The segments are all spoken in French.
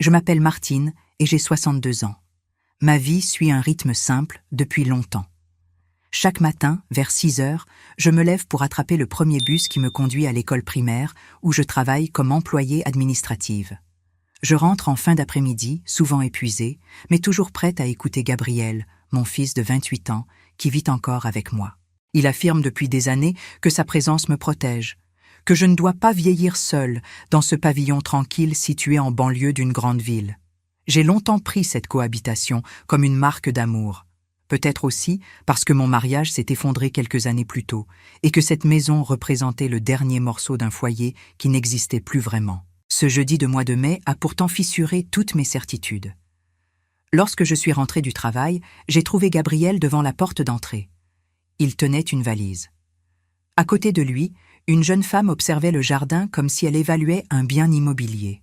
Je m'appelle Martine et j'ai 62 ans. Ma vie suit un rythme simple depuis longtemps. Chaque matin, vers 6 heures, je me lève pour attraper le premier bus qui me conduit à l'école primaire où je travaille comme employée administrative. Je rentre en fin d'après-midi, souvent épuisée, mais toujours prête à écouter Gabriel, mon fils de 28 ans, qui vit encore avec moi. Il affirme depuis des années que sa présence me protège, que je ne dois pas vieillir seule dans ce pavillon tranquille situé en banlieue d'une grande ville. J'ai longtemps pris cette cohabitation comme une marque d'amour. Peut-être aussi parce que mon mariage s'est effondré quelques années plus tôt et que cette maison représentait le dernier morceau d'un foyer qui n'existait plus vraiment. Ce jeudi de mois de mai a pourtant fissuré toutes mes certitudes. Lorsque je suis rentrée du travail, j'ai trouvé Gabriel devant la porte d'entrée. Il tenait une valise. À côté de lui, une jeune femme observait le jardin comme si elle évaluait un bien immobilier.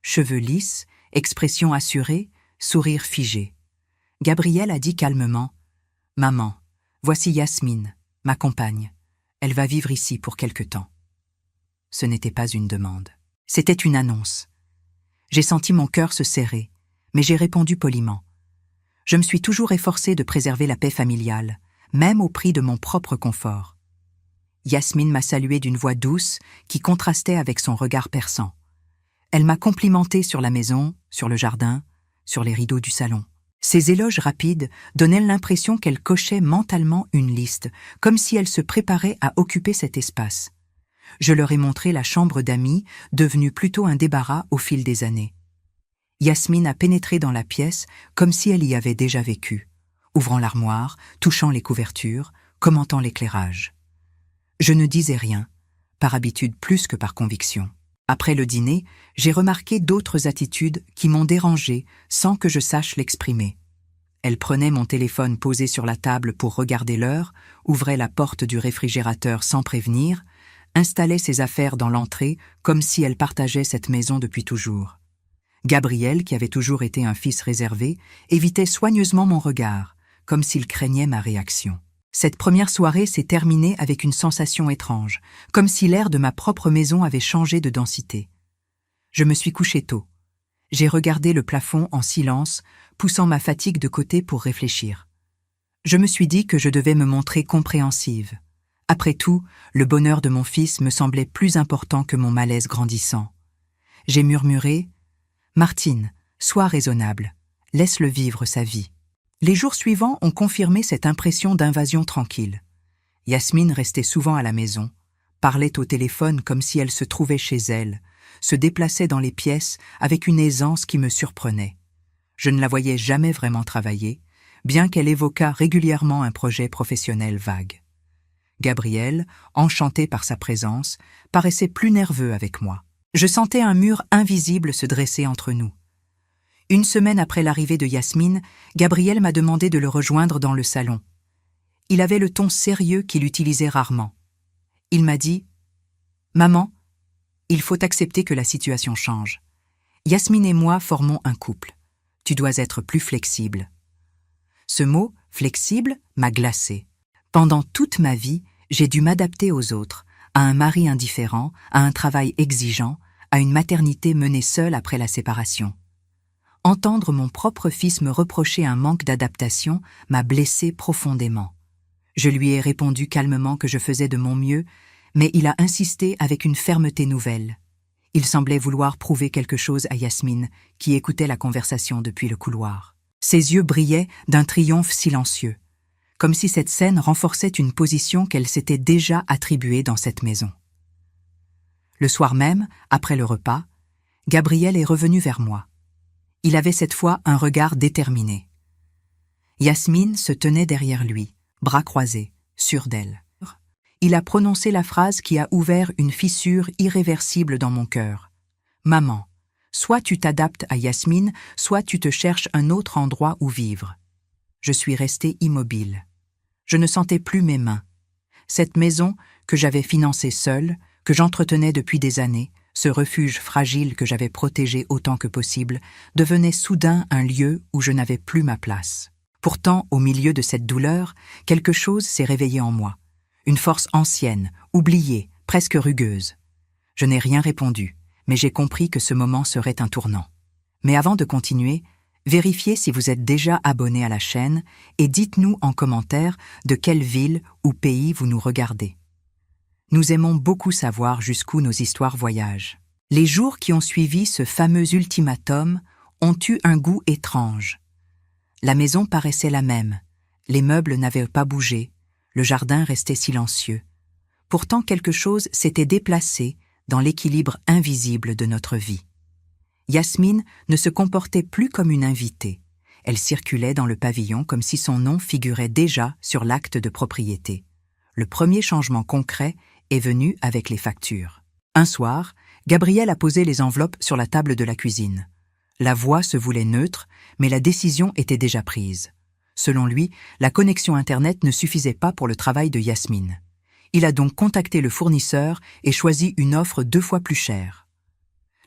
Cheveux lisses, expression assurée, sourire figé. Gabriel a dit calmement « Maman, voici Yasmine, ma compagne. Elle va vivre ici pour quelque temps. » Ce n'était pas une demande. C'était une annonce. J'ai senti mon cœur se serrer, mais j'ai répondu poliment. Je me suis toujours efforcée de préserver la paix familiale, même au prix de mon propre confort. Yasmine m'a salué d'une voix douce qui contrastait avec son regard perçant. Elle m'a complimenté sur la maison, sur le jardin, sur les rideaux du salon. Ces éloges rapides donnaient l'impression qu'elle cochait mentalement une liste, comme si elle se préparait à occuper cet espace. Je leur ai montré la chambre d'amis, devenue plutôt un débarras au fil des années. Yasmine a pénétré dans la pièce comme si elle y avait déjà vécu, ouvrant l'armoire, touchant les couvertures, commentant l'éclairage. Je ne disais rien, par habitude plus que par conviction. Après le dîner, j'ai remarqué d'autres attitudes qui m'ont dérangée sans que je sache l'exprimer. Elle prenait mon téléphone posé sur la table pour regarder l'heure, ouvrait la porte du réfrigérateur sans prévenir, installait ses affaires dans l'entrée comme si elle partageait cette maison depuis toujours. Gabriel, qui avait toujours été un fils réservé, évitait soigneusement mon regard, comme s'il craignait ma réaction. Cette première soirée s'est terminée avec une sensation étrange, comme si l'air de ma propre maison avait changé de densité. Je me suis couchée tôt. J'ai regardé le plafond en silence, poussant ma fatigue de côté pour réfléchir. Je me suis dit que je devais me montrer compréhensive. Après tout, le bonheur de mon fils me semblait plus important que mon malaise grandissant. J'ai murmuré « Martine, sois raisonnable, laisse-le vivre sa vie ». Les jours suivants ont confirmé cette impression d'invasion tranquille. Yasmine restait souvent à la maison, parlait au téléphone comme si elle se trouvait chez elle, se déplaçait dans les pièces avec une aisance qui me surprenait. Je ne la voyais jamais vraiment travailler, bien qu'elle évoquât régulièrement un projet professionnel vague. Gabriel, enchanté par sa présence, paraissait plus nerveux avec moi. Je sentais un mur invisible se dresser entre nous. Une semaine après l'arrivée de Yasmine, Gabriel m'a demandé de le rejoindre dans le salon. Il avait le ton sérieux qu'il utilisait rarement. Il m'a dit « Maman, il faut accepter que la situation change. Yasmine et moi formons un couple. Tu dois être plus flexible. » Ce mot, flexible, m'a glacée. Pendant toute ma vie, j'ai dû m'adapter aux autres, à un mari indifférent, à un travail exigeant, à une maternité menée seule après la séparation. Entendre mon propre fils me reprocher un manque d'adaptation m'a blessée profondément. Je lui ai répondu calmement que je faisais de mon mieux, mais il a insisté avec une fermeté nouvelle. Il semblait vouloir prouver quelque chose à Yasmine, qui écoutait la conversation depuis le couloir. Ses yeux brillaient d'un triomphe silencieux, comme si cette scène renforçait une position qu'elle s'était déjà attribuée dans cette maison. Le soir même, après le repas, Gabriel est revenu vers moi. Il avait cette fois un regard déterminé. Yasmine se tenait derrière lui, bras croisés, sûre d'elle. Il a prononcé la phrase qui a ouvert une fissure irréversible dans mon cœur. « Maman, soit tu t'adaptes à Yasmine, soit tu te cherches un autre endroit où vivre. » Je suis restée immobile. Je ne sentais plus mes mains. Cette maison, que j'avais financée seule, que j'entretenais depuis des années, ce refuge fragile que j'avais protégé autant que possible, devenait soudain un lieu où je n'avais plus ma place. Pourtant, au milieu de cette douleur, quelque chose s'est réveillé en moi. Une force ancienne, oubliée, presque rugueuse. Je n'ai rien répondu, mais j'ai compris que ce moment serait un tournant. Mais avant de continuer, vérifiez si vous êtes déjà abonné à la chaîne et dites-nous en commentaire de quelle ville ou pays vous nous regardez. Nous aimons beaucoup savoir jusqu'où nos histoires voyagent. Les jours qui ont suivi ce fameux ultimatum ont eu un goût étrange. La maison paraissait la même, les meubles n'avaient pas bougé, le jardin restait silencieux. Pourtant quelque chose s'était déplacé dans l'équilibre invisible de notre vie. Yasmine ne se comportait plus comme une invitée. Elle circulait dans le pavillon comme si son nom figurait déjà sur l'acte de propriété. Le premier changement concret est venu avec les factures. Un soir, Gabriel a posé les enveloppes sur la table de la cuisine. La voix se voulait neutre, mais la décision était déjà prise. Selon lui, la connexion Internet ne suffisait pas pour le travail de Yasmine. Il a donc contacté le fournisseur et choisi une offre 2 fois plus chère.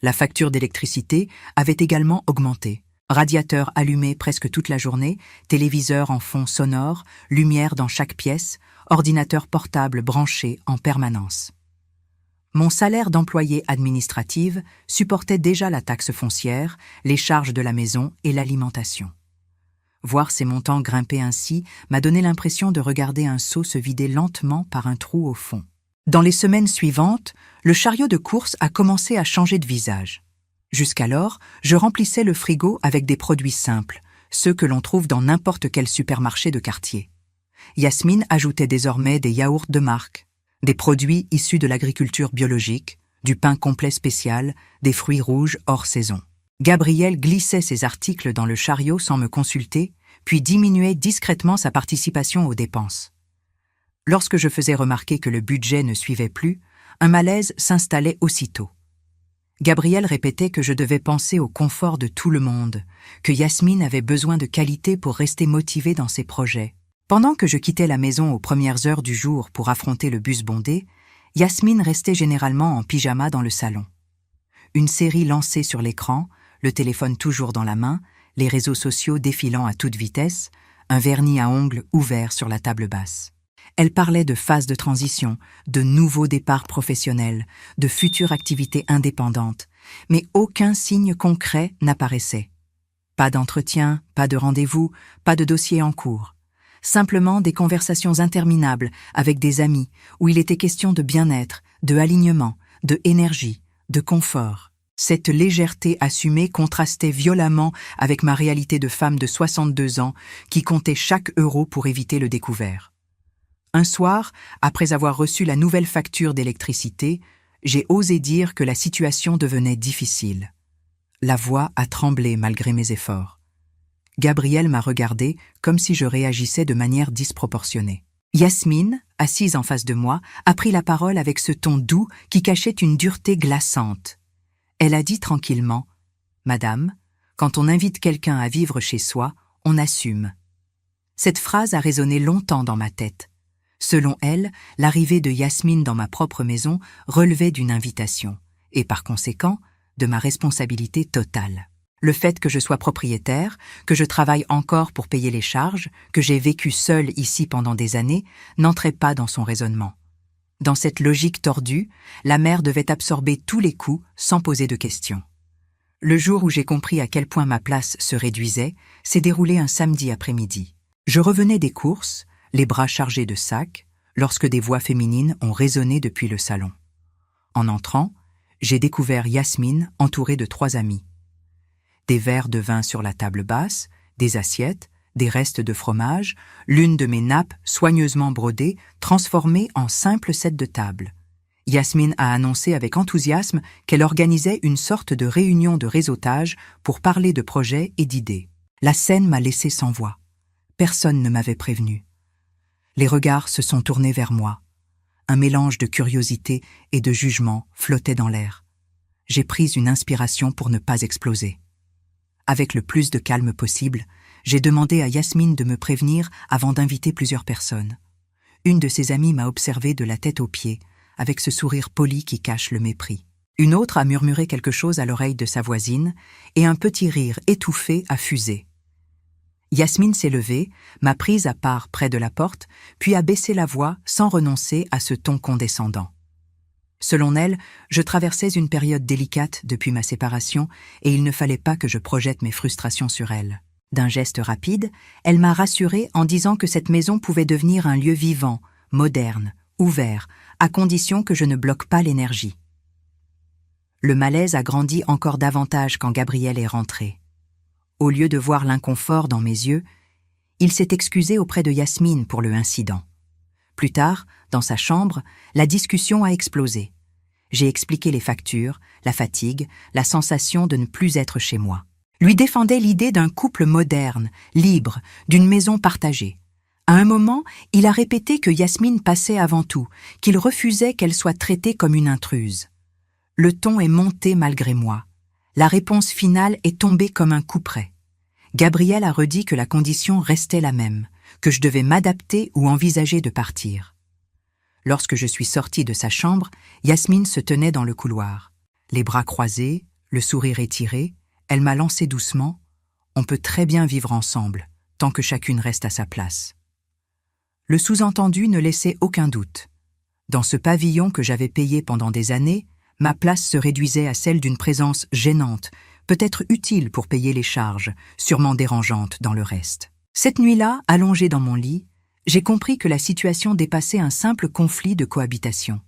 La facture d'électricité avait également augmenté. Radiateur allumé presque toute la journée, téléviseur en fond sonore, lumière dans chaque pièce, ordinateur portable branché en permanence. Mon salaire d'employée administrative supportait déjà la taxe foncière, les charges de la maison et l'alimentation. Voir ces montants grimper ainsi m'a donné l'impression de regarder un seau se vider lentement par un trou au fond. Dans les semaines suivantes, le chariot de course a commencé à changer de visage. Jusqu'alors, je remplissais le frigo avec des produits simples, ceux que l'on trouve dans n'importe quel supermarché de quartier. Yasmine ajoutait désormais des yaourts de marque, des produits issus de l'agriculture biologique, du pain complet spécial, des fruits rouges hors saison. Gabriel glissait ses articles dans le chariot sans me consulter, puis diminuait discrètement sa participation aux dépenses. Lorsque je faisais remarquer que le budget ne suivait plus, un malaise s'installait aussitôt. Gabriel répétait que je devais penser au confort de tout le monde, que Yasmine avait besoin de qualité pour rester motivée dans ses projets. Pendant que je quittais la maison aux premières heures du jour pour affronter le bus bondé, Yasmine restait généralement en pyjama dans le salon. Une série lancée sur l'écran, le téléphone toujours dans la main, les réseaux sociaux défilant à toute vitesse, un vernis à ongles ouvert sur la table basse. Elle parlait de phase de transition, de nouveaux départs professionnels, de futures activités indépendantes, mais aucun signe concret n'apparaissait. Pas d'entretien, pas de rendez-vous, pas de dossier en cours. Simplement des conversations interminables avec des amis où il était question de bien-être, de alignement, de énergie, de confort. Cette légèreté assumée contrastait violemment avec ma réalité de femme de 62 ans qui comptait chaque euro pour éviter le découvert. Un soir, après avoir reçu la nouvelle facture d'électricité, j'ai osé dire que la situation devenait difficile. La voix a tremblé malgré mes efforts. Gabriel m'a regardé comme si je réagissais de manière disproportionnée. Yasmine, assise en face de moi, a pris la parole avec ce ton doux qui cachait une dureté glaçante. Elle a dit tranquillement « Madame, quand on invite quelqu'un à vivre chez soi, on assume. » Cette phrase a résonné longtemps dans ma tête. Selon elle, l'arrivée de Yasmine dans ma propre maison relevait d'une invitation, et par conséquent, de ma responsabilité totale. Le fait que je sois propriétaire, que je travaille encore pour payer les charges, que j'ai vécu seule ici pendant des années, n'entrait pas dans son raisonnement. Dans cette logique tordue, la mère devait absorber tous les coûts sans poser de questions. Le jour où j'ai compris à quel point ma place se réduisait, s'est déroulé un samedi après-midi. Je revenais des courses, les bras chargés de sacs, lorsque des voix féminines ont résonné depuis le salon. En entrant, j'ai découvert Yasmine entourée de 3 amis. Des verres de vin sur la table basse, des assiettes, des restes de fromage, l'une de mes nappes soigneusement brodée, transformée en simple set de table. Yasmine a annoncé avec enthousiasme qu'elle organisait une sorte de réunion de réseautage pour parler de projets et d'idées. La scène m'a laissé sans voix. Personne ne m'avait prévenu. Les regards se sont tournés vers moi. Un mélange de curiosité et de jugement flottait dans l'air. J'ai pris une inspiration pour ne pas exploser. Avec le plus de calme possible, j'ai demandé à Yasmine de me prévenir avant d'inviter plusieurs personnes. Une de ses amies m'a observé de la tête aux pieds, avec ce sourire poli qui cache le mépris. Une autre a murmuré quelque chose à l'oreille de sa voisine, et un petit rire étouffé a fusé. Yasmine s'est levée, m'a prise à part près de la porte, puis a baissé la voix sans renoncer à ce ton condescendant. Selon elle, je traversais une période délicate depuis ma séparation et il ne fallait pas que je projette mes frustrations sur elle. D'un geste rapide, elle m'a rassurée en disant que cette maison pouvait devenir un lieu vivant, moderne, ouvert, à condition que je ne bloque pas l'énergie. Le malaise a grandi encore davantage quand Gabriel est rentré. Au lieu de voir l'inconfort dans mes yeux, il s'est excusé auprès de Yasmine pour le incident. Plus tard, dans sa chambre, la discussion a explosé. J'ai expliqué les factures, la fatigue, la sensation de ne plus être chez moi. Lui défendait l'idée d'un couple moderne, libre, d'une maison partagée. À un moment, il a répété que Yasmine passait avant tout, qu'il refusait qu'elle soit traitée comme une intruse. Le ton est monté malgré moi. La réponse finale est tombée comme un couperet. Gabriel a redit que la condition restait la même, que je devais m'adapter ou envisager de partir. Lorsque je suis sortie de sa chambre, Yasmine se tenait dans le couloir. Les bras croisés, le sourire étiré, elle m'a lancé doucement « On peut très bien vivre ensemble, tant que chacune reste à sa place ». Le sous-entendu ne laissait aucun doute. Dans ce pavillon que j'avais payé pendant des années, ma place se réduisait à celle d'une présence gênante, peut-être utile pour payer les charges, sûrement dérangeante dans le reste. Cette nuit-là, allongée dans mon lit, j'ai compris que la situation dépassait un simple conflit de cohabitation.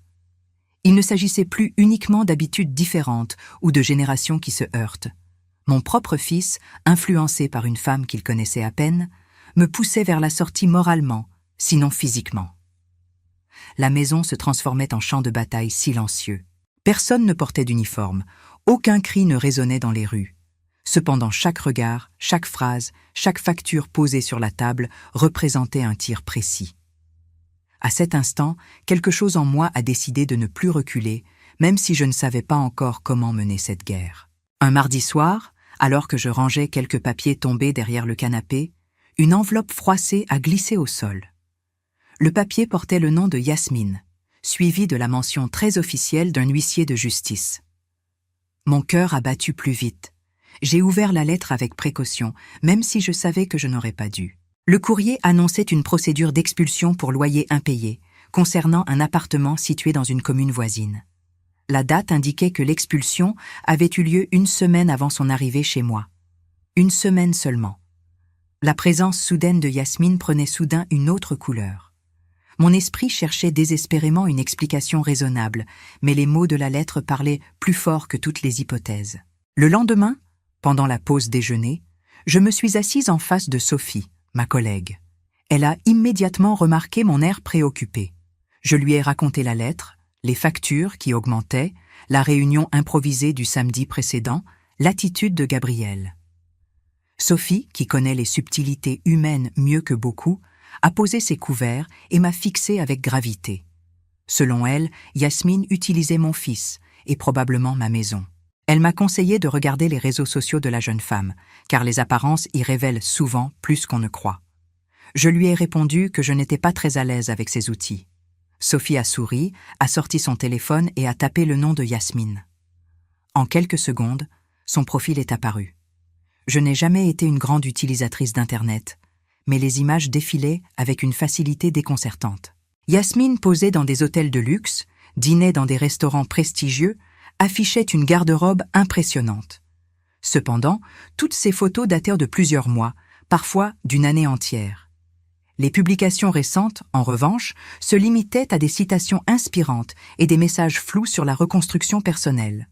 Il ne s'agissait plus uniquement d'habitudes différentes ou de générations qui se heurtent. Mon propre fils, influencé par une femme qu'il connaissait à peine, me poussait vers la sortie moralement, sinon physiquement. La maison se transformait en champ de bataille silencieux. Personne ne portait d'uniforme, aucun cri ne résonnait dans les rues. Cependant, chaque regard, chaque phrase, chaque facture posée sur la table représentait un tir précis. À cet instant, quelque chose en moi a décidé de ne plus reculer, même si je ne savais pas encore comment mener cette guerre. Un mardi soir, alors que je rangeais quelques papiers tombés derrière le canapé, une enveloppe froissée a glissé au sol. Le papier portait le nom de Yasmine, suivi de la mention très officielle d'un huissier de justice. Mon cœur a battu plus vite. J'ai ouvert la lettre avec précaution, même si je savais que je n'aurais pas dû. Le courrier annonçait une procédure d'expulsion pour loyer impayé, concernant un appartement situé dans une commune voisine. La date indiquait que l'expulsion avait eu lieu une semaine avant son arrivée chez moi. Une semaine seulement. La présence soudaine de Yasmine prenait soudain une autre couleur. Mon esprit cherchait désespérément une explication raisonnable, mais les mots de la lettre parlaient plus fort que toutes les hypothèses. Le lendemain, pendant la pause déjeuner, je me suis assise en face de Sophie, ma collègue. Elle a immédiatement remarqué mon air préoccupé. Je lui ai raconté la lettre, les factures qui augmentaient, la réunion improvisée du samedi précédent, l'attitude de Gabriel. Sophie, qui connaît les subtilités humaines mieux que beaucoup, a posé ses couverts et m'a fixé avec gravité. Selon elle, Yasmine utilisait mon fils et probablement ma maison. Elle m'a conseillé de regarder les réseaux sociaux de la jeune femme, car les apparences y révèlent souvent plus qu'on ne croit. Je lui ai répondu que je n'étais pas très à l'aise avec ces outils. Sophie a souri, a sorti son téléphone et a tapé le nom de Yasmine. En quelques secondes, son profil est apparu. Je n'ai jamais été une grande utilisatrice d'Internet, mais les images défilaient avec une facilité déconcertante. Yasmine posait dans des hôtels de luxe, dînait dans des restaurants prestigieux, affichait une garde-robe impressionnante. Cependant, toutes ces photos datèrent de plusieurs mois, parfois d'une année entière. Les publications récentes, en revanche, se limitaient à des citations inspirantes et des messages flous sur la reconstruction personnelle.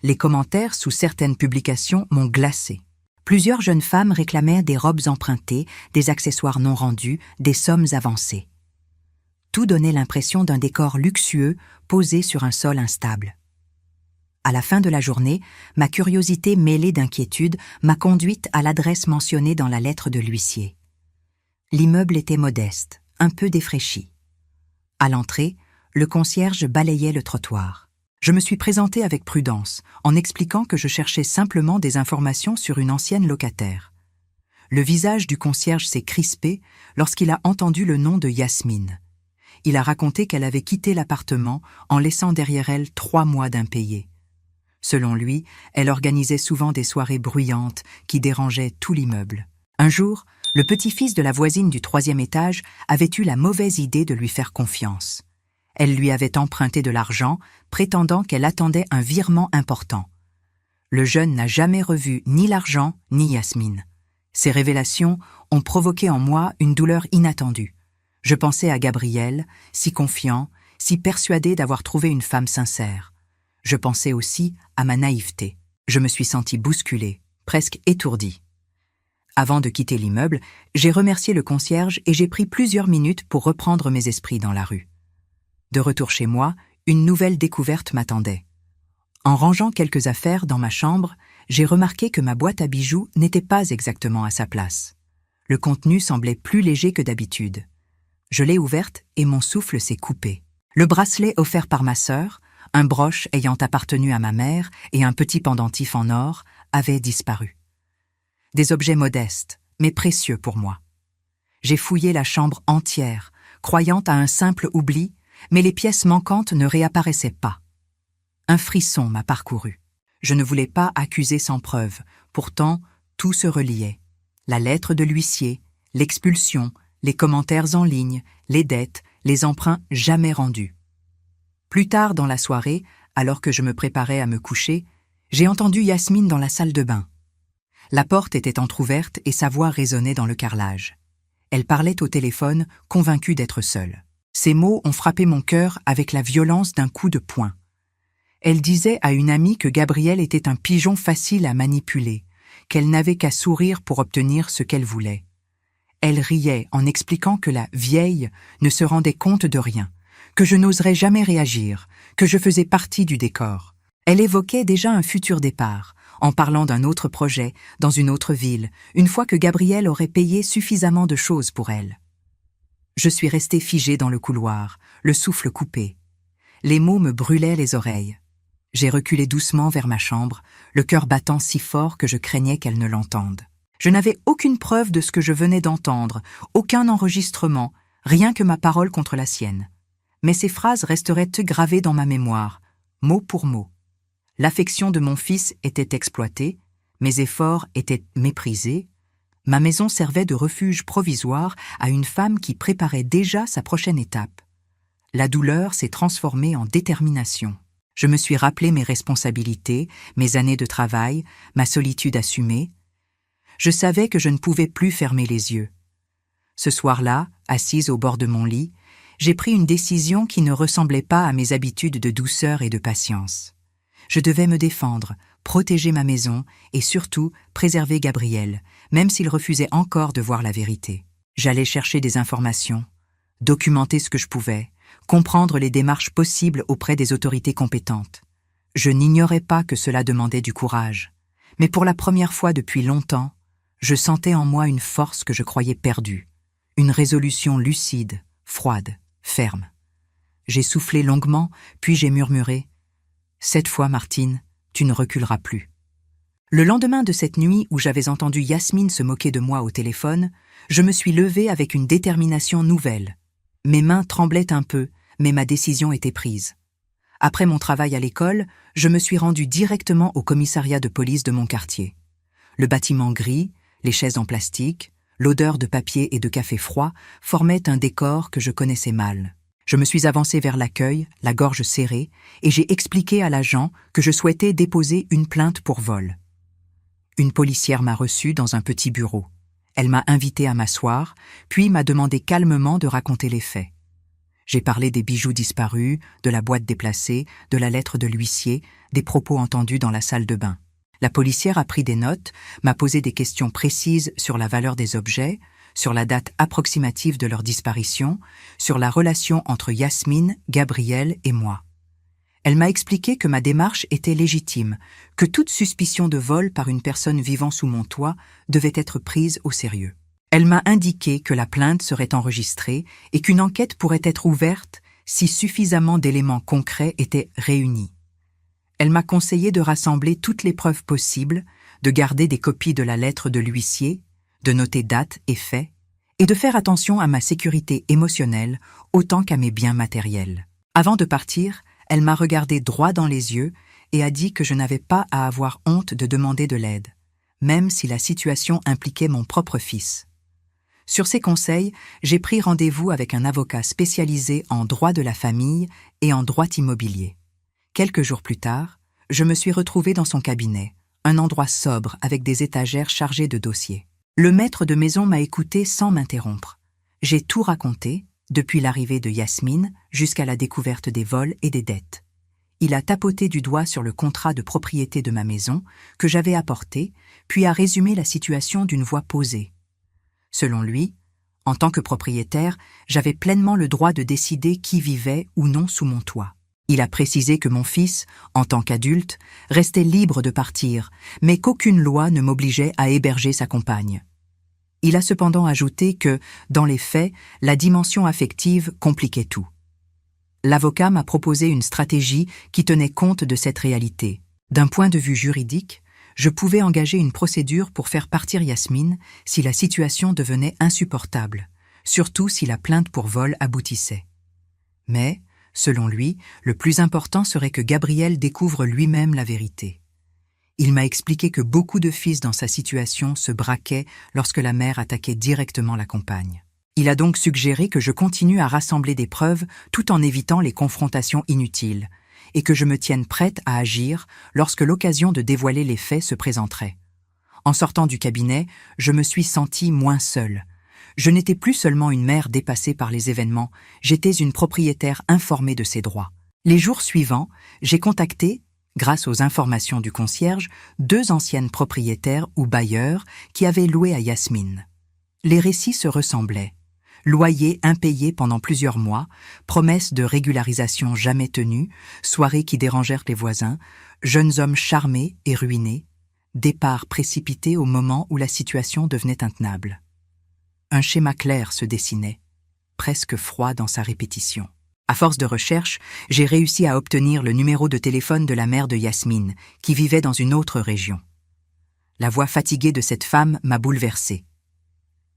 Les commentaires sous certaines publications m'ont glacée. Plusieurs jeunes femmes réclamaient des robes empruntées, des accessoires non rendus, des sommes avancées. Tout donnait l'impression d'un décor luxueux posé sur un sol instable. À la fin de la journée, ma curiosité mêlée d'inquiétude m'a conduite à l'adresse mentionnée dans la lettre de l'huissier. L'immeuble était modeste, un peu défraîchi. À l'entrée, le concierge balayait le trottoir. Je me suis présentée avec prudence, en expliquant que je cherchais simplement des informations sur une ancienne locataire. Le visage du concierge s'est crispé lorsqu'il a entendu le nom de Yasmine. Il a raconté qu'elle avait quitté l'appartement en laissant derrière elle 3 mois d'impayés. Selon lui, elle organisait souvent des soirées bruyantes qui dérangeaient tout l'immeuble. Un jour, le petit-fils de la voisine du 3e étage avait eu la mauvaise idée de lui faire confiance. Elle lui avait emprunté de l'argent, prétendant qu'elle attendait un virement important. Le jeune n'a jamais revu ni l'argent ni Yasmine. Ces révélations ont provoqué en moi une douleur inattendue. Je pensais à Gabriel, si confiant, si persuadé d'avoir trouvé une femme sincère. Je pensais aussi à ma naïveté. Je me suis senti bousculé, presque étourdi. Avant de quitter l'immeuble, j'ai remercié le concierge et j'ai pris plusieurs minutes pour reprendre mes esprits dans la rue. De retour chez moi, une nouvelle découverte m'attendait. En rangeant quelques affaires dans ma chambre, j'ai remarqué que ma boîte à bijoux n'était pas exactement à sa place. Le contenu semblait plus léger que d'habitude. Je l'ai ouverte et mon souffle s'est coupé. Le bracelet offert par ma sœur, un broche ayant appartenu à ma mère et un petit pendentif en or avaient disparu. Des objets modestes, mais précieux pour moi. J'ai fouillé la chambre entière, croyant à un simple oubli, mais les pièces manquantes ne réapparaissaient pas. Un frisson m'a parcouru. Je ne voulais pas accuser sans preuve, pourtant tout se reliait. La lettre de l'huissier, l'expulsion, les commentaires en ligne, les dettes, les emprunts jamais rendus. Plus tard dans la soirée, alors que je me préparais à me coucher, j'ai entendu Yasmine dans la salle de bain. La porte était entr'ouverte et sa voix résonnait dans le carrelage. Elle parlait au téléphone, convaincue d'être seule. Ces mots ont frappé mon cœur avec la violence d'un coup de poing. Elle disait à une amie que Gabriel était un pigeon facile à manipuler, qu'elle n'avait qu'à sourire pour obtenir ce qu'elle voulait. Elle riait en expliquant que la vieille ne se rendait compte de rien, que je n'oserais jamais réagir, que je faisais partie du décor. Elle évoquait déjà un futur départ, en parlant d'un autre projet, dans une autre ville, une fois que Gabriel aurait payé suffisamment de choses pour elle. Je suis resté figé dans le couloir, le souffle coupé. Les mots me brûlaient les oreilles. J'ai reculé doucement vers ma chambre, le cœur battant si fort que je craignais qu'elle ne l'entende. Je n'avais aucune preuve de ce que je venais d'entendre, aucun enregistrement, rien que ma parole contre la sienne. Mais ces phrases resteraient gravées dans ma mémoire, mot pour mot. L'affection de mon fils était exploitée, mes efforts étaient méprisés, ma maison servait de refuge provisoire à une femme qui préparait déjà sa prochaine étape. La douleur s'est transformée en détermination. Je me suis rappelé mes responsabilités, mes années de travail, ma solitude assumée. Je savais que je ne pouvais plus fermer les yeux. Ce soir-là, assise au bord de mon lit, j'ai pris une décision qui ne ressemblait pas à mes habitudes de douceur et de patience. Je devais me défendre, protéger ma maison et surtout préserver Gabriel, même s'il refusait encore de voir la vérité. J'allais chercher des informations, documenter ce que je pouvais, comprendre les démarches possibles auprès des autorités compétentes. Je n'ignorais pas que cela demandait du courage, mais pour la première fois depuis longtemps, je sentais en moi une force que je croyais perdue, une résolution lucide, froide, ferme. J'ai soufflé longuement, puis j'ai murmuré « Cette fois, Martine, tu ne reculeras plus. » Le lendemain de cette nuit où j'avais entendu Yasmine se moquer de moi au téléphone, je me suis levé avec une détermination nouvelle. Mes mains tremblaient un peu, mais ma décision était prise. Après mon travail à l'école, je me suis rendu directement au commissariat de police de mon quartier. Le bâtiment gris, les chaises en plastique, l'odeur de papier et de café froid formaient un décor que je connaissais mal. Je me suis avancé vers l'accueil, la gorge serrée, et j'ai expliqué à l'agent que je souhaitais déposer une plainte pour vol. Une policière m'a reçu dans un petit bureau. Elle m'a invité à m'asseoir, puis m'a demandé calmement de raconter les faits. J'ai parlé des bijoux disparus, de la boîte déplacée, de la lettre de l'huissier, des propos entendus dans la salle de bain. La policière a pris des notes, m'a posé des questions précises sur la valeur des objets, sur la date approximative de leur disparition, sur la relation entre Yasmine, Gabriel et moi. Elle m'a expliqué que ma démarche était légitime, que toute suspicion de vol par une personne vivant sous mon toit devait être prise au sérieux. Elle m'a indiqué que la plainte serait enregistrée et qu'une enquête pourrait être ouverte si suffisamment d'éléments concrets étaient réunis. Elle m'a conseillé de rassembler toutes les preuves possibles, de garder des copies de la lettre de l'huissier, de noter date et faits, et de faire attention à ma sécurité émotionnelle autant qu'à mes biens matériels. Avant de partir, elle m'a regardé droit dans les yeux et a dit que je n'avais pas à avoir honte de demander de l'aide, même si la situation impliquait mon propre fils. Sur ses conseils, j'ai pris rendez-vous avec un avocat spécialisé en droit de la famille et en droit immobilier. Quelques jours plus tard, je me suis retrouvée dans son cabinet, un endroit sobre avec des étagères chargées de dossiers. Le maître de maison m'a écouté sans m'interrompre. J'ai tout raconté, depuis l'arrivée de Yasmine jusqu'à la découverte des vols et des dettes. Il a tapoté du doigt sur le contrat de propriété de ma maison que j'avais apporté, puis a résumé la situation d'une voix posée. Selon lui, en tant que propriétaire, j'avais pleinement le droit de décider qui vivait ou non sous mon toit. Il a précisé que mon fils, en tant qu'adulte, restait libre de partir, mais qu'aucune loi ne m'obligeait à héberger sa compagne. Il a cependant ajouté que, dans les faits, la dimension affective compliquait tout. L'avocat m'a proposé une stratégie qui tenait compte de cette réalité. D'un point de vue juridique, je pouvais engager une procédure pour faire partir Yasmine si la situation devenait insupportable, surtout si la plainte pour vol aboutissait. Mais, selon lui, le plus important serait que Gabriel découvre lui-même la vérité. Il m'a expliqué que beaucoup de fils dans sa situation se braquaient lorsque la mère attaquait directement la compagne. Il a donc suggéré que je continue à rassembler des preuves tout en évitant les confrontations inutiles, et que je me tienne prête à agir lorsque l'occasion de dévoiler les faits se présenterait. En sortant du cabinet, je me suis sentie moins seule. Je n'étais plus seulement une mère dépassée par les événements, j'étais une propriétaire informée de ses droits. Les jours suivants, j'ai contacté, grâce aux informations du concierge, 2 anciennes propriétaires ou bailleurs qui avaient loué à Yasmine. Les récits se ressemblaient. Loyer impayé pendant plusieurs mois, promesses de régularisation jamais tenues, soirées qui dérangèrent les voisins, jeunes hommes charmés et ruinés, départ précipité au moment où la situation devenait intenable. Un schéma clair se dessinait, presque froid dans sa répétition. À force de recherche, j'ai réussi à obtenir le numéro de téléphone de la mère de Yasmine, qui vivait dans une autre région. La voix fatiguée de cette femme m'a bouleversée.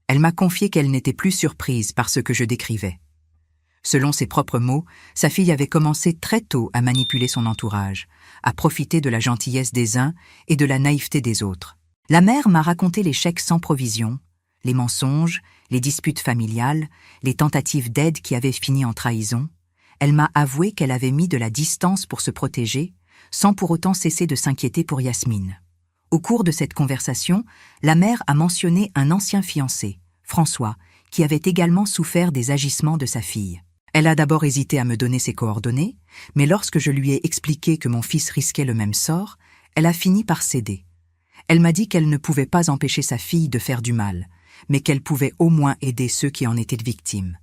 Elle m'a confié qu'elle n'était plus surprise par ce que je décrivais. Selon ses propres mots, sa fille avait commencé très tôt à manipuler son entourage, à profiter de la gentillesse des uns et de la naïveté des autres. La mère m'a raconté les chèques sans provision, les mensonges, les disputes familiales, les tentatives d'aide qui avaient fini en trahison. Elle m'a avoué qu'elle avait mis de la distance pour se protéger, sans pour autant cesser de s'inquiéter pour Yasmine. Au cours de cette conversation, la mère a mentionné un ancien fiancé, François, qui avait également souffert des agissements de sa fille. Elle a d'abord hésité à me donner ses coordonnées, mais lorsque je lui ai expliqué que mon fils risquait le même sort, elle a fini par céder. Elle m'a dit qu'elle ne pouvait pas empêcher sa fille de faire du mal, mais qu'elle pouvait au moins aider ceux qui en étaient victimes.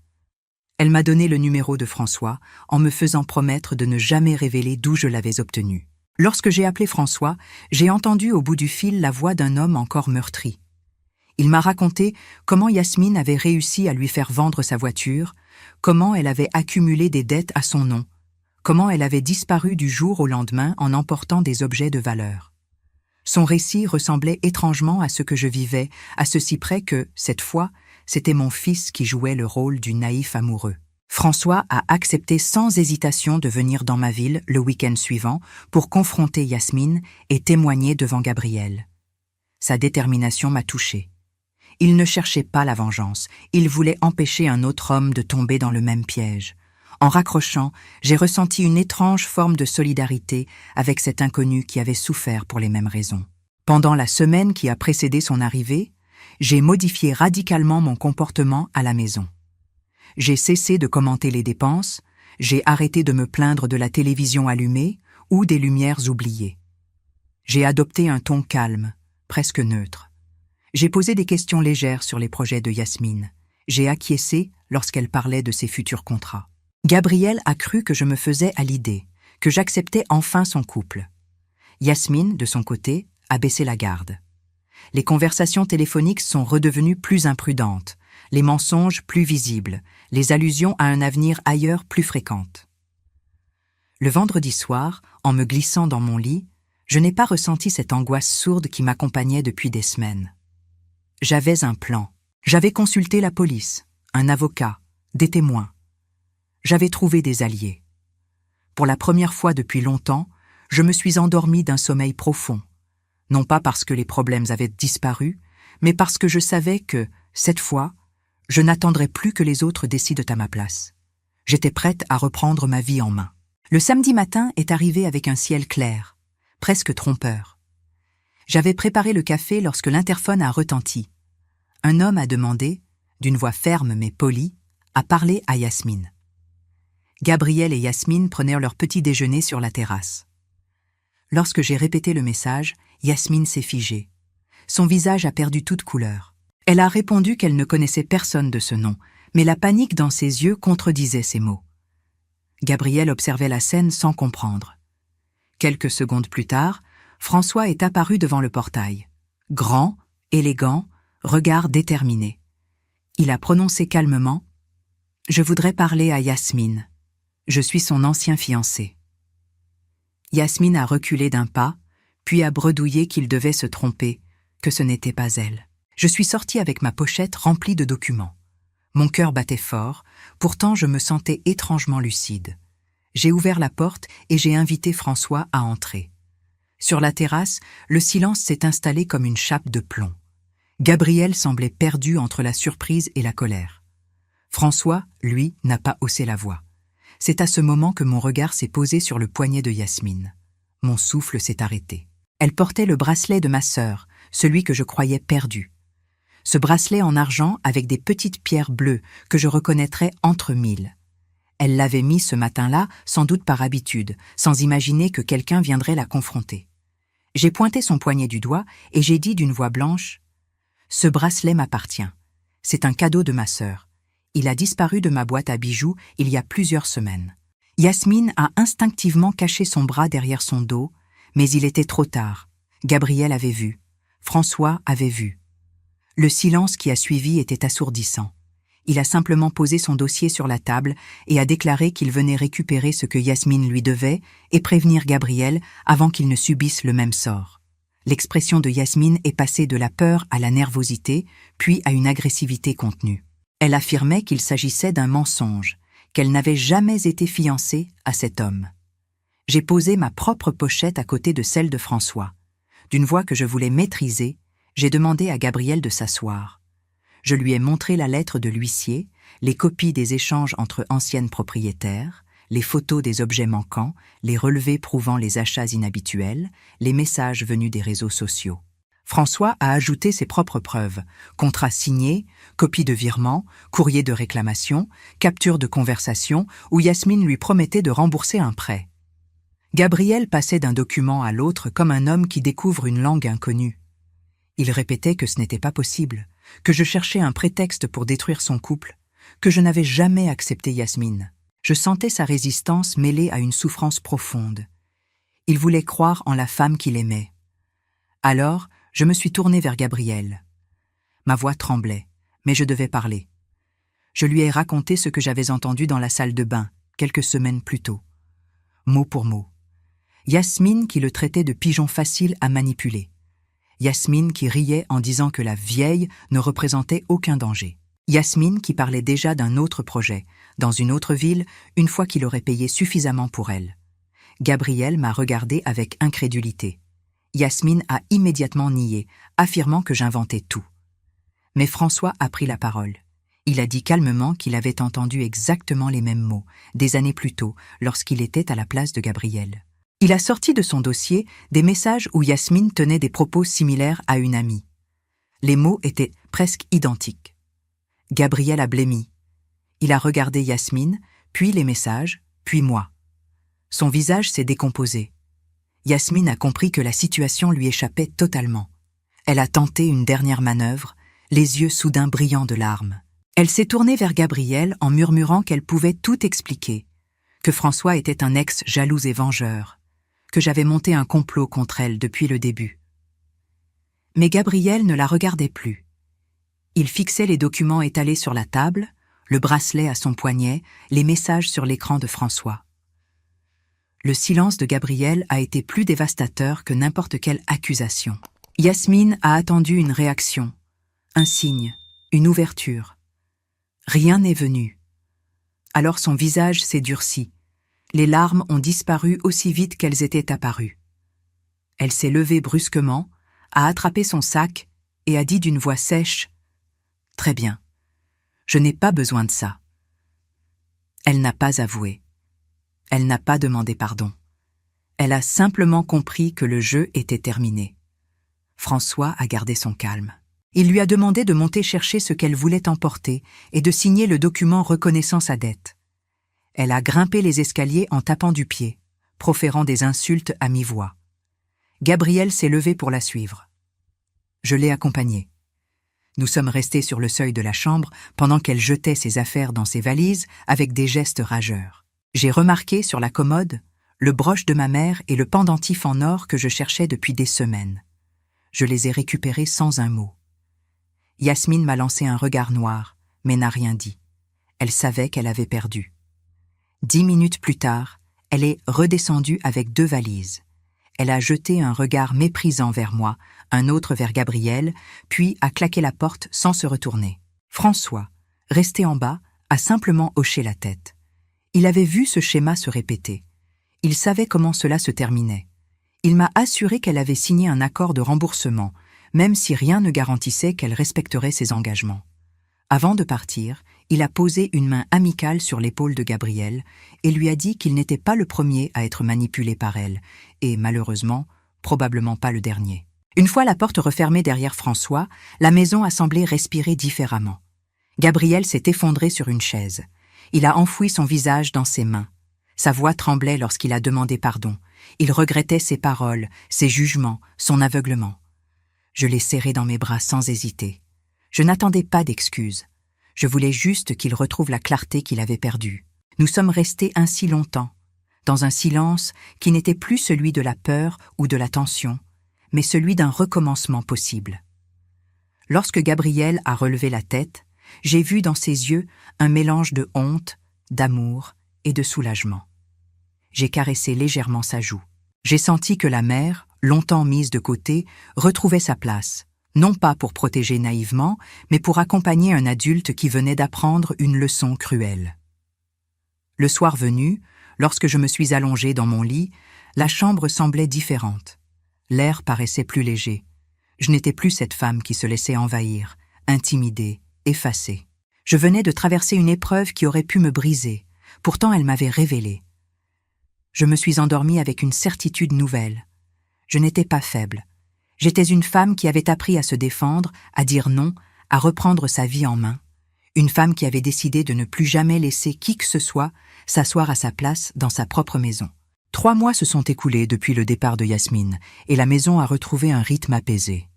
Elle m'a donné le numéro de François en me faisant promettre de ne jamais révéler d'où je l'avais obtenu. Lorsque j'ai appelé François, j'ai entendu au bout du fil la voix d'un homme encore meurtri. Il m'a raconté comment Yasmine avait réussi à lui faire vendre sa voiture, comment elle avait accumulé des dettes à son nom, comment elle avait disparu du jour au lendemain en emportant des objets de valeur. Son récit ressemblait étrangement à ce que je vivais, à ceci près que, cette fois, c'était mon fils qui jouait le rôle du naïf amoureux. François a accepté sans hésitation de venir dans ma ville le week-end suivant pour confronter Yasmine et témoigner devant Gabriel. Sa détermination m'a touchée. Il ne cherchait pas la vengeance, il voulait empêcher un autre homme de tomber dans le même piège. En raccrochant, j'ai ressenti une étrange forme de solidarité avec cet inconnu qui avait souffert pour les mêmes raisons. Pendant la semaine qui a précédé son arrivée, j'ai modifié radicalement mon comportement à la maison. J'ai cessé de commenter les dépenses, j'ai arrêté de me plaindre de la télévision allumée ou des lumières oubliées. J'ai adopté un ton calme, presque neutre. J'ai posé des questions légères sur les projets de Yasmine. J'ai acquiescé lorsqu'elle parlait de ses futurs contrats. Gabriel a cru que je me faisais à l'idée, que j'acceptais enfin son couple. Yasmine, de son côté, a baissé la garde. Les conversations téléphoniques sont redevenues plus imprudentes, les mensonges plus visibles, les allusions à un avenir ailleurs plus fréquentes. Le vendredi soir, en me glissant dans mon lit, je n'ai pas ressenti cette angoisse sourde qui m'accompagnait depuis des semaines. J'avais un plan. J'avais consulté la police, un avocat, des témoins. J'avais trouvé des alliés. Pour la première fois depuis longtemps, je me suis endormie d'un sommeil profond. Non pas parce que les problèmes avaient disparu, mais parce que je savais que, cette fois, Je n'attendrai plus que les autres décident à ma place. J'étais prête à reprendre ma vie en main. Le samedi matin est arrivé avec un ciel clair, presque trompeur. J'avais préparé le café lorsque l'interphone a retenti. Un homme a demandé, d'une voix ferme mais polie, à parler à Yasmine. Gabriel et Yasmine prenaient leur petit déjeuner sur la terrasse. Lorsque j'ai répété le message, Yasmine s'est figée. Son visage a perdu toute couleur. Elle a répondu qu'elle ne connaissait personne de ce nom, mais la panique dans ses yeux contredisait ses mots. Gabriel observait la scène sans comprendre. Quelques secondes plus tard, François est apparu devant le portail. Grand, élégant, regard déterminé. Il a prononcé calmement « Je voudrais parler à Yasmine. Je suis son ancien fiancé. » Yasmine a reculé d'un pas, puis a bredouillé qu'il devait se tromper, que ce n'était pas elle. Je suis sortie avec ma pochette remplie de documents. Mon cœur battait fort, pourtant je me sentais étrangement lucide. J'ai ouvert la porte et j'ai invité François à entrer. Sur la terrasse, le silence s'est installé comme une chape de plomb. Gabriel semblait perdu entre la surprise et la colère. François, lui, n'a pas haussé la voix. C'est à ce moment que mon regard s'est posé sur le poignet de Yasmine. Mon souffle s'est arrêté. Elle portait le bracelet de ma sœur, celui que je croyais perdu. Ce bracelet en argent avec des petites pierres bleues que je reconnaîtrais entre mille. Elle l'avait mis ce matin-là, sans doute par habitude, sans imaginer que quelqu'un viendrait la confronter. J'ai pointé son poignet du doigt et j'ai dit d'une voix blanche « Ce bracelet m'appartient. C'est un cadeau de ma sœur. Il a disparu de ma boîte à bijoux il y a plusieurs semaines. » Yasmine a instinctivement caché son bras derrière son dos, mais il était trop tard. Gabriel avait vu. François avait vu. Le silence qui a suivi était assourdissant. Il a simplement posé son dossier sur la table et a déclaré qu'il venait récupérer ce que Yasmine lui devait et prévenir Gabriel avant qu'il ne subisse le même sort. L'expression de Yasmine est passée de la peur à la nervosité, puis à une agressivité contenue. Elle affirmait qu'il s'agissait d'un mensonge, qu'elle n'avait jamais été fiancée à cet homme. J'ai posé ma propre pochette à côté de celle de François. D'une voix que je voulais maîtriser, j'ai demandé à Gabriel de s'asseoir. Je lui ai montré la lettre de l'huissier, les copies des échanges entre anciennes propriétaires, les photos des objets manquants, les relevés prouvant les achats inhabituels, les messages venus des réseaux sociaux. François a ajouté ses propres preuves, contrats signés, copies de virements, courriers de réclamation, captures de conversation où Yasmine lui promettait de rembourser un prêt. Gabriel passait d'un document à l'autre comme un homme qui découvre une langue inconnue. Il répétait que ce n'était pas possible, que je cherchais un prétexte pour détruire son couple, que je n'avais jamais accepté Yasmine. Je sentais sa résistance mêlée à une souffrance profonde. Il voulait croire en la femme qu'il aimait. Alors, je me suis tournée vers Gabriel. Ma voix tremblait, mais je devais parler. Je lui ai raconté ce que j'avais entendu dans la salle de bain, quelques semaines plus tôt. Mot pour mot. Yasmine qui le traitait de pigeon facile à manipuler. Yasmine qui riait en disant que la vieille ne représentait aucun danger. Yasmine qui parlait déjà d'un autre projet, dans une autre ville, une fois qu'il aurait payé suffisamment pour elle. Gabriel m'a regardé avec incrédulité. Yasmine a immédiatement nié, affirmant que j'inventais tout. Mais François a pris la parole. Il a dit calmement qu'il avait entendu exactement les mêmes mots, des années plus tôt, lorsqu'il était à la place de Gabriel. Il a sorti de son dossier des messages où Yasmine tenait des propos similaires à une amie. Les mots étaient presque identiques. Gabriel a blêmi. Il a regardé Yasmine, puis les messages, puis moi. Son visage s'est décomposé. Yasmine a compris que la situation lui échappait totalement. Elle a tenté une dernière manœuvre, les yeux soudain brillants de larmes. Elle s'est tournée vers Gabriel en murmurant qu'elle pouvait tout expliquer, que François était un ex jaloux et vengeur, que j'avais monté un complot contre elle depuis le début. Mais Gabriel ne la regardait plus. Il fixait les documents étalés sur la table, le bracelet à son poignet, les messages sur l'écran de François. Le silence de Gabriel a été plus dévastateur que n'importe quelle accusation. Yasmine a attendu une réaction, un signe, une ouverture. Rien n'est venu. Alors son visage s'est durci. Les larmes ont disparu aussi vite qu'elles étaient apparues. Elle s'est levée brusquement, a attrapé son sac et a dit d'une voix sèche « Très bien. Je n'ai pas besoin de ça. Elle n'a pas avoué. Elle n'a pas demandé pardon. Elle a simplement compris que le jeu était terminé. François a gardé son calme. Il lui a demandé de monter chercher ce qu'elle voulait emporter et de signer le document reconnaissant sa dette. Elle a grimpé les escaliers en tapant du pied, proférant des insultes à mi-voix. Gabriel s'est levé pour la suivre. Je l'ai accompagnée. Nous sommes restés sur le seuil de la chambre pendant qu'elle jetait ses affaires dans ses valises avec des gestes rageurs. J'ai remarqué sur la commode le broche de ma mère et le pendentif en or que je cherchais depuis des semaines. Je les ai récupérés sans un mot. Yasmine m'a lancé un regard noir, mais n'a rien dit. Elle savait qu'elle avait perdu. 10 minutes plus tard, elle est redescendue avec 2 valises. Elle a jeté un regard méprisant vers moi, un autre vers Gabriel, puis a claqué la porte sans se retourner. François, resté en bas, a simplement hoché la tête. Il avait vu ce schéma se répéter. Il savait comment cela se terminait. Il m'a assuré qu'elle avait signé un accord de remboursement, même si rien ne garantissait qu'elle respecterait ses engagements. Avant de partir, il a posé une main amicale sur l'épaule de Gabriel et lui a dit qu'il n'était pas le premier à être manipulé par elle, et malheureusement, probablement pas le dernier. Une fois la porte refermée derrière François, la maison a semblé respirer différemment. Gabriel s'est effondré sur une chaise. Il a enfoui son visage dans ses mains. Sa voix tremblait lorsqu'il a demandé pardon. Il regrettait ses paroles, ses jugements, son aveuglement. Je l'ai serré dans mes bras sans hésiter. Je n'attendais pas d'excuses. Je voulais juste qu'il retrouve la clarté qu'il avait perdue. Nous sommes restés ainsi longtemps, dans un silence qui n'était plus celui de la peur ou de la tension, mais celui d'un recommencement possible. Lorsque Gabriel a relevé la tête, j'ai vu dans ses yeux un mélange de honte, d'amour et de soulagement. J'ai caressé légèrement sa joue. J'ai senti que la mère, longtemps mise de côté, retrouvait sa place, non pas pour protéger naïvement, mais pour accompagner un adulte qui venait d'apprendre une leçon cruelle. Le soir venu, lorsque je me suis allongée dans mon lit, la chambre semblait différente. L'air paraissait plus léger. Je n'étais plus cette femme qui se laissait envahir, intimidée, effacée. Je venais de traverser une épreuve qui aurait pu me briser. Pourtant, elle m'avait révélé. Je me suis endormie avec une certitude nouvelle. Je n'étais pas faible. J'étais une femme qui avait appris à se défendre, à dire non, à reprendre sa vie en main. Une femme qui avait décidé de ne plus jamais laisser qui que ce soit s'asseoir à sa place dans sa propre maison. 3 mois se sont écoulés depuis le départ de Yasmine, et la maison a retrouvé un rythme apaisé.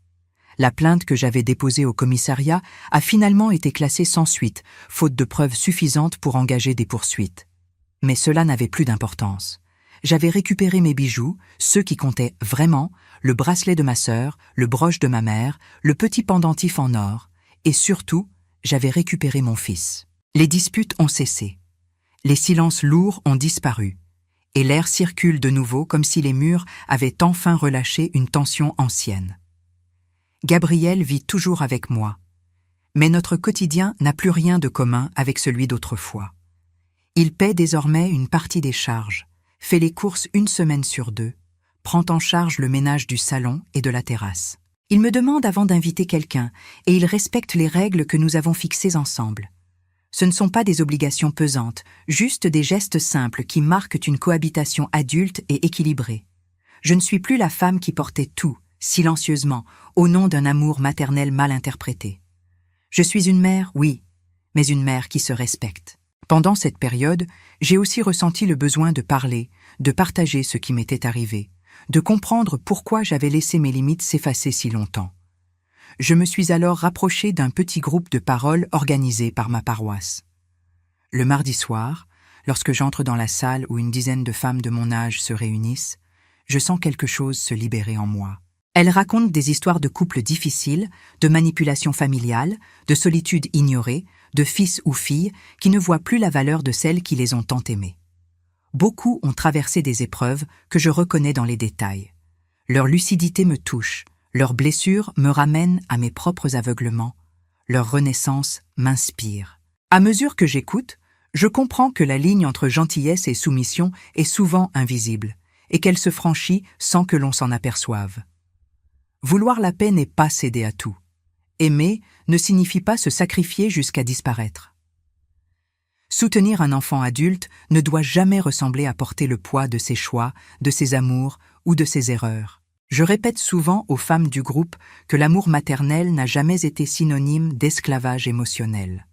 La plainte que j'avais déposée au commissariat a finalement été classée sans suite, faute de preuves suffisantes pour engager des poursuites. Mais cela n'avait plus d'importance. J'avais récupéré mes bijoux, ceux qui comptaient vraiment, le bracelet de ma sœur, le broche de ma mère, le petit pendentif en or, et surtout, j'avais récupéré mon fils. Les disputes ont cessé. Les silences lourds ont disparu, et l'air circule de nouveau comme si les murs avaient enfin relâché une tension ancienne. Gabriel vit toujours avec moi, mais notre quotidien n'a plus rien de commun avec celui d'autrefois. Il paie désormais une partie des charges, fait les courses 1 semaine sur 2, prend en charge le ménage du salon et de la terrasse. Il me demande avant d'inviter quelqu'un et il respecte les règles que nous avons fixées ensemble. Ce ne sont pas des obligations pesantes, juste des gestes simples qui marquent une cohabitation adulte et équilibrée. Je ne suis plus la femme qui portait tout, silencieusement, au nom d'un amour maternel mal interprété. Je suis une mère, oui, mais une mère qui se respecte. Pendant cette période, j'ai aussi ressenti le besoin de parler, de partager ce qui m'était arrivé, de comprendre pourquoi j'avais laissé mes limites s'effacer si longtemps. Je me suis alors rapprochée d'un petit groupe de parole organisé par ma paroisse. Le mardi soir, lorsque j'entre dans la salle où une dizaine de femmes de mon âge se réunissent, je sens quelque chose se libérer en moi. Elles racontent des histoires de couples difficiles, de manipulation familiale, de solitude ignorée, de fils ou filles qui ne voient plus la valeur de celles qui les ont tant aimés. Beaucoup ont traversé des épreuves que je reconnais dans les détails. Leur lucidité me touche, leurs blessures me ramènent à mes propres aveuglements, leur renaissance m'inspire. À mesure que j'écoute, je comprends que la ligne entre gentillesse et soumission est souvent invisible, et qu'elle se franchit sans que l'on s'en aperçoive. Vouloir la paix n'est pas céder à tout. Aimer ne signifie pas se sacrifier jusqu'à disparaître. Soutenir un enfant adulte ne doit jamais ressembler à porter le poids de ses choix, de ses amours ou de ses erreurs. Je répète souvent aux femmes du groupe que l'amour maternel n'a jamais été synonyme d'esclavage émotionnel.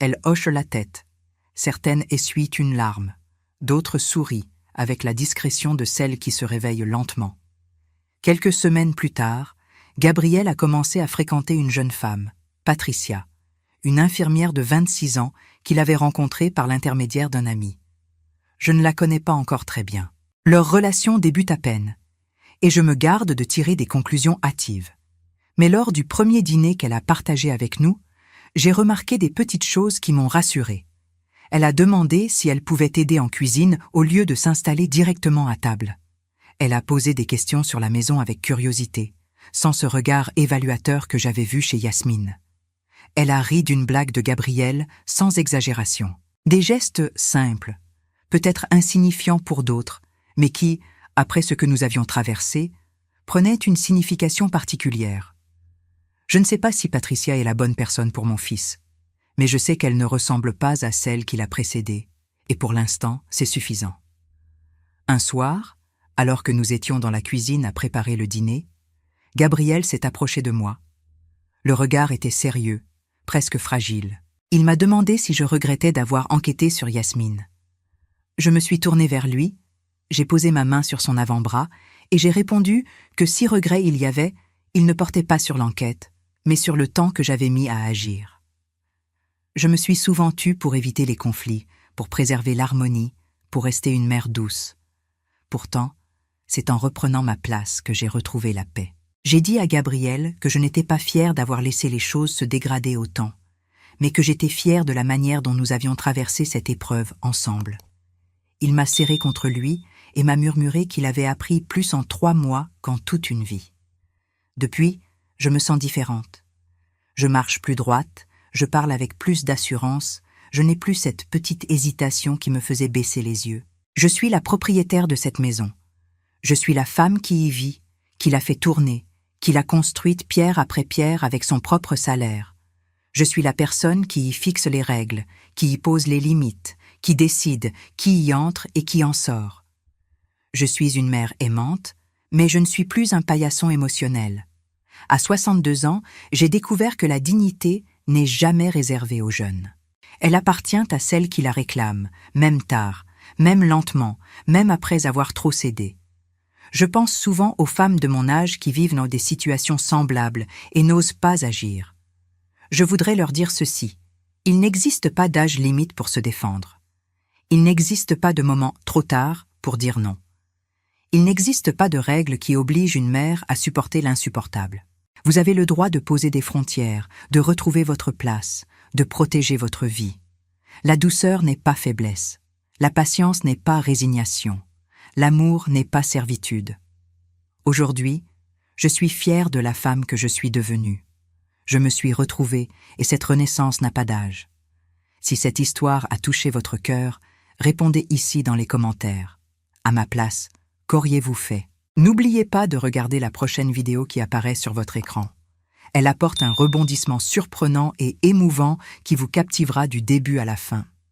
Elles hochent la tête. Certaines essuient une larme. D'autres sourient, avec la discrétion de celle qui se réveille lentement. Quelques semaines plus tard, Gabrielle a commencé à fréquenter une jeune femme, Patricia, une infirmière de 26 ans qu'il avait rencontrée par l'intermédiaire d'un ami. Je ne la connais pas encore très bien. Leur relation débute à peine, et je me garde de tirer des conclusions hâtives. Mais lors du premier dîner qu'elle a partagé avec nous, j'ai remarqué des petites choses qui m'ont rassurée. Elle a demandé si elle pouvait aider en cuisine au lieu de s'installer directement à table. Elle a posé des questions sur la maison avec curiosité, sans ce regard évaluateur que j'avais vu chez Yasmine. Elle a ri d'une blague de Gabrielle sans exagération. Des gestes simples, peut-être insignifiants pour d'autres, mais qui, après ce que nous avions traversé, prenaient une signification particulière. Je ne sais pas si Patricia est la bonne personne pour mon fils, mais je sais qu'elle ne ressemble pas à celle qui l'a précédée, et pour l'instant, c'est suffisant. Un soir, alors que nous étions dans la cuisine à préparer le dîner, Gabriel s'est approché de moi. Le regard était sérieux, presque fragile. Il m'a demandé si je regrettais d'avoir enquêté sur Yasmine. Je me suis tournée vers lui, j'ai posé ma main sur son avant-bras et j'ai répondu que si regret il y avait, il ne portait pas sur l'enquête, mais sur le temps que j'avais mis à agir. Je me suis souvent tue pour éviter les conflits, pour préserver l'harmonie, pour rester une mère douce. Pourtant, c'est en reprenant ma place que j'ai retrouvé la paix. J'ai dit à Gabriel que je n'étais pas fière d'avoir laissé les choses se dégrader autant, mais que j'étais fière de la manière dont nous avions traversé cette épreuve ensemble. Il m'a serré contre lui et m'a murmuré qu'il avait appris plus en 3 mois qu'en toute une vie. Depuis, je me sens différente. Je marche plus droite, je parle avec plus d'assurance, je n'ai plus cette petite hésitation qui me faisait baisser les yeux. Je suis la propriétaire de cette maison. Je suis la femme qui y vit, qui l'a fait tourner, qui l'a construite pierre après pierre avec son propre salaire. Je suis la personne qui y fixe les règles, qui y pose les limites, qui décide qui y entre et qui en sort. Je suis une mère aimante, mais je ne suis plus un paillasson émotionnel. À 62 ans, j'ai découvert que la dignité n'est jamais réservée aux jeunes. Elle appartient à celles qui la réclament, même tard, même lentement, même après avoir trop cédé. Je pense souvent aux femmes de mon âge qui vivent dans des situations semblables et n'osent pas agir. Je voudrais leur dire ceci: il n'existe pas d'âge limite pour se défendre. Il n'existe pas de moment trop tard pour dire non. Il n'existe pas de règle qui oblige une mère à supporter l'insupportable. Vous avez le droit de poser des frontières, de retrouver votre place, de protéger votre vie. La douceur n'est pas faiblesse. La patience n'est pas résignation. L'amour n'est pas servitude. Aujourd'hui, je suis fière de la femme que je suis devenue. Je me suis retrouvée et cette renaissance n'a pas d'âge. Si cette histoire a touché votre cœur, répondez ici dans les commentaires. À ma place, qu'auriez-vous fait? N'oubliez pas de regarder la prochaine vidéo qui apparaît sur votre écran. Elle apporte un rebondissement surprenant et émouvant qui vous captivera du début à la fin.